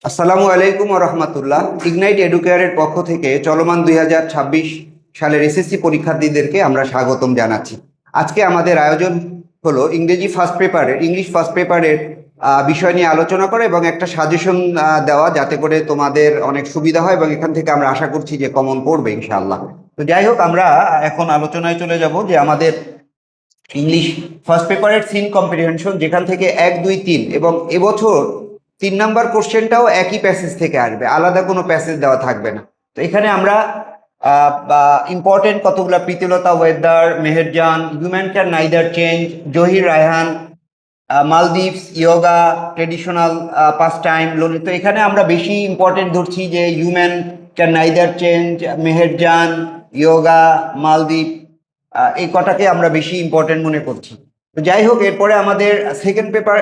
আসসালামু আলাইকুম রহমতুল্লাহ। ইগনাইট এডুকেয়ারের পক্ষ থেকে চলমান 2026 সালের এসএসসি পরীক্ষার্থীদেরকে আমরা স্বাগতম জানাচ্ছি। আজকে আমাদের আয়োজন হলো ইংলিশ ফার্স্ট পেপারের বিষয় নিয়ে আলোচনা করা এবং একটা সাজেশন দেওয়া, যাতে করে তোমাদের অনেক সুবিধা হয় এবং এখান থেকে আমরা আশা করছি যে কমন পড়বে ইনশাআল্লাহ। তো যাই হোক, আমরা এখন আলোচনায় চলে যাব যে আমাদের ইংলিশ ফার্স্ট পেপারের সিন কম্প্রিহেনশন, যেখান থেকে 1, 2, 3 এবং এবছর 3 নাম্বার কোশ্চেনটাও একই প্যাসেজ থেকে আসবে, আলাদা কোনো প্যাসেজ দেওয়া থাকবে না। তো এখানে আমরা ইম্পর্টেন্ট কতগুলো: Pritilata weather, Meherjaan, human can neither change, Zahir Raihan, Maldives, yoga, traditional pass time, loan. তো এখানে আমরা বেশি ইম্পর্টেন্ট ধরছি যে human can neither change, Meherjaan, yoga, মালদ্বীপ, এই কটাকে আমরা বেশি ইম্পর্টেন্ট মনে করছি। তো যাই হোক, এরপরে আমাদের সেকেন্ড পেপার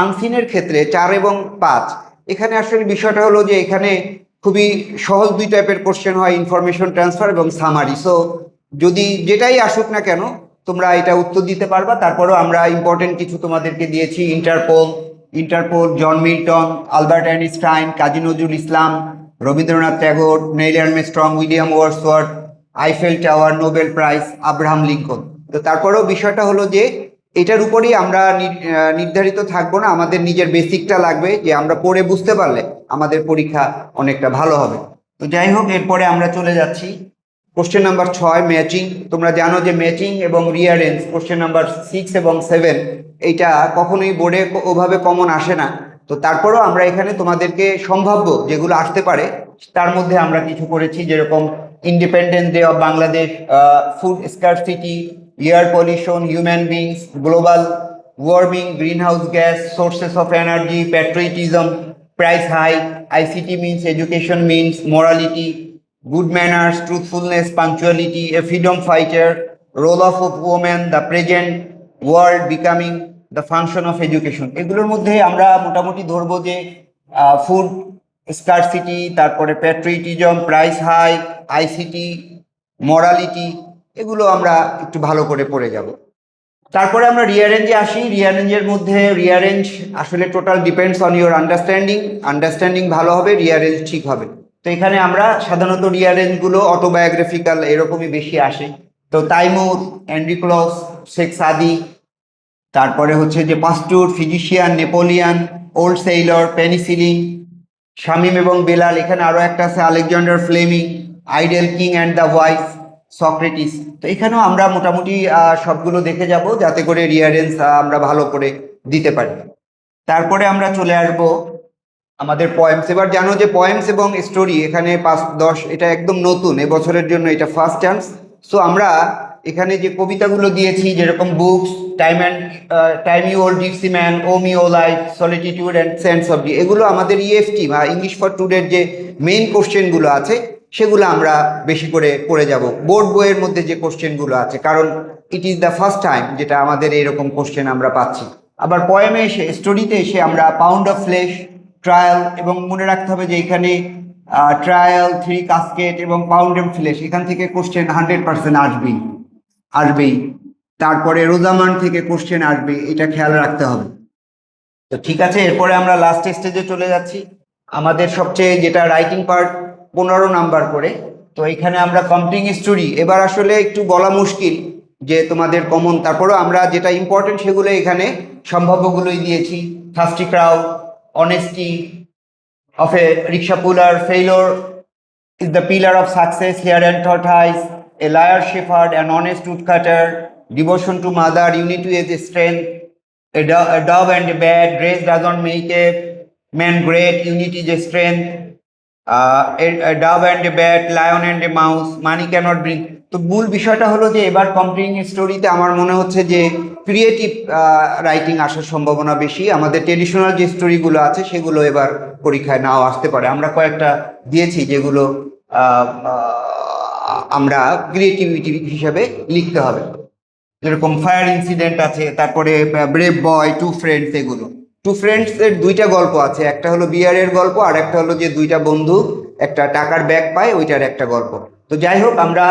আনসিনের ক্ষেত্রে 4 এবং 5, এখানে আসলে বিষয়টা হলো যে এখানে খুবই সহজ 2 টাইপের কোশ্চেন হয়: ইনফরমেশন ট্রান্সফার এবং সামারি। সো যদি যেটাই আসুক না কেন, তোমরা এটা উত্তর দিতে পারবা। তারপরেও আমরা ইম্পর্টেন্ট কিছু তোমাদেরকে দিয়েছি: Interpol, John Milton, Albert Einstein, Kazi Nazrul Islam, Rabindranath Tagore, Neil Armstrong, William Wordsworth, Eiffel Tower, Nobel prize, Abraham Lincoln. তো তারপরেও বিষয়টা হলো যে এটার উপরেই আমরা নির্ধারিত থাকবো না, আমাদের নিজের বেসিকটা লাগবে, যে আমরা পড়ে বুঝতে পারলে আমাদের পরীক্ষা অনেকটা ভালো হবে। তো যাই হোক, এরপরে আমরা চলে যাচ্ছি কোশ্চেন নাম্বার 6, ম্যাচিং। তোমরা জানো যে ম্যাচিং এবং রিয়ারেঞ্জ কোশ্চেন নাম্বার 6 এবং 7 এইটা কখনোই বোর্ডে ওভাবে কমন আসে না। তো তারপরেও আমরা এখানে তোমাদেরকে সম্ভাব্য যেগুলো আসতে পারে তার মধ্যে আমরা কিছু করেছি, যেরকম independence day of Bangladesh, food scarcity, air pollution, human beings, global warming, green house gas, sources of energy, patriotism, price hike, ICT means education means morality, good manners, truthfulness, punctuality, a freedom fighter, role of women, the present world becoming the function of education। এগুলোর মধ্যে আমরা মোটামুটি ধরবো যে food scarcity, তারপরে patriotism, price hike, ICT, morality, এগুলো আমরা একটু ভালো করে পড়ে যাব। তারপরে আমরা রিয়ারেঞ্জে আসি। রিয়ারেঞ্জের মধ্যে রিয়ারেঞ্জ আসলে total depends on your understanding ভালো হবে, রিয়ারেঞ্জ ঠিক হবে। তো এখানে আমরা সাধারণত রিয়ারেঞ্জগুলো অটোবায়োগ্রাফিক্যাল এরকমই বেশি আসে। তো তাইমুর, অ্যান্ড্রিক্লস, শেখ সাদি, তারপরে হচ্ছে যে Pasteur, physician, Napoleon, old sailor, penicillin, Shamim এবং বেলাল। এখানে আরো একটা আছে Alexander Fleming, idle king and the wife, Socrates. তো এখানেও আমরা মোটামুটি সবগুলো দেখে যাব, যাতে করে রিয়ারেন্স আমরা ভালো করে দিতে পারি। তারপরে আমরা চলে আসব আমাদের পয়েমস। এবার জানো যে পয়েমস এবং স্টোরি এখানে 5, 10 এটা একদম নতুন, এবছরের জন্য এটা ফার্স্ট চান্স। সো আমরা এখানে যে কবিতাগুলো দিয়েছি, যেরকম books, time you old gypsy man, O me O life, solitude and sense of the, এগুলো আমাদের ইএফটি বা ইংলিশ ফর টুডের যে মেইন কোশ্চেনগুলো আছে সেগুলো আমরা বেশি করে পড়ে যাব, বোর্ড বইয়ের মধ্যে যে কোশ্চেনগুলো আছে, কারণ it is the first time যেটা আমাদের এরকম কোশ্চেন আমরা পাচ্ছি। আবার পয়েমে এসে, স্টোরিতে এসে আমরা পাউন্ড অফ ফ্লেশ, ট্রায়াল, এবং মনে রাখতে হবে যে এখানে ট্রায়াল, 3 কাস্কেট এবং পাউন্ড অফ ফ্লেশ, এখান থেকে কোশ্চেন 100% আসবেই। তারপরে রোজামান থেকে কোশ্চেন আসবে, এটা খেয়াল রাখতে হবে। তো ঠিক আছে, এরপরে আমরা লাস্ট স্টেজে চলে যাচ্ছি, আমাদের সবচেয়ে যেটা রাইটিং পার্ট, 15 নাম্বার করে। তো এখানে আমরা কমপ্লিং স্টোরি, এবার আসলে একটু বলা মুশকিল যে তোমাদের কমন, তারপরেও আমরা যেটা ইম্পর্টেন্ট সেগুলো এখানে সম্ভাব্যগুলোই দিয়েছি: thirsty crowd, honesty of a rickshaw puller, failure is the pillar of success here and tortoise, a liar shepherd, an honest woodcutter, devotion to mother, unity is strength, a dove and a bat, grace doesn't make a man great, unity is strength, a dove and a bat, lion and a mouse, money cannot bring। তো মূল বিষয়টা হলো যে এবার কমপ্লিং স্টোরিতে আমার মনে হচ্ছে যে ক্রিয়েটিভ রাইটিং আসার সম্ভাবনা বেশি। আমাদের ট্রেডিশনাল যে স্টোরিগুলো আছে সেগুলো এবার পরীক্ষায় নাও আসতে পারে। আমরা কয়েকটা দিয়েছি যেগুলো আমরা ক্রিয়েটিভিটি হিসেবে লিখতে হবে, যেরকম ফায়ার ইনসিডেন্ট আছে, তারপরে ব্রেভ বয়, টু ফ্রেন্ডস। এগুলো টু ফ্রেন্ডস এর 2টা গল্প আছে, একটা হলো বিয়ারের গল্প আর একটা হলো যে 2টা বন্ধু একটা টাকার ব্যাগ পায়, ওইটার একটা গল্প। তো যাই হোক, আমরা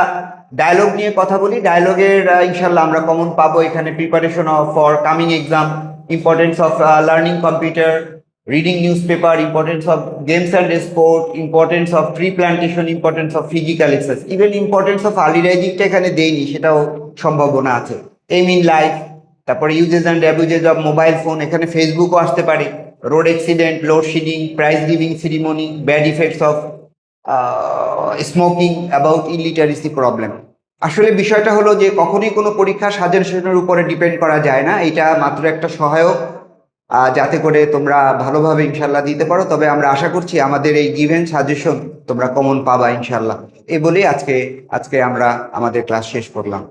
ডায়লগ নিয়ে কথা বলি। ডায়লগের ইনশাল্লাহ আমরা কমন পাবো এখানে: preparation for coming exam, importance of learning computer, reading newspaper, importance of games and sport, importance of tree plantation, importance of physical exercise, even importance of early rising টা এখানে দেইনি, সেটাও সম্ভাবনা আছে। aim in life, তারপরে uses and abuses of mobile phone, এখানে ফেসবুকও আসতে পারে, road accident, load shedding, prize giving ceremony, bad effects of smoking, about illiteracy problem. আসলে বিষয়টা হলো যে কখনোই কোনো পরীক্ষা সাজেশনের উপরে ডিপেন্ড করা যায় না, এটা মাত্র একটা সহায়ক, যাতে করে তোমরা ভালোভাবে ইনশাল্লাহ দিতে পারো। তবে আমরা আশা করছি আমাদের এই গিভেন সাজেশন তোমরা কমন পাবা ইনশাল্লাহ। এই বলেই আজকে আমরা আমাদের ক্লাস শেষ করলাম।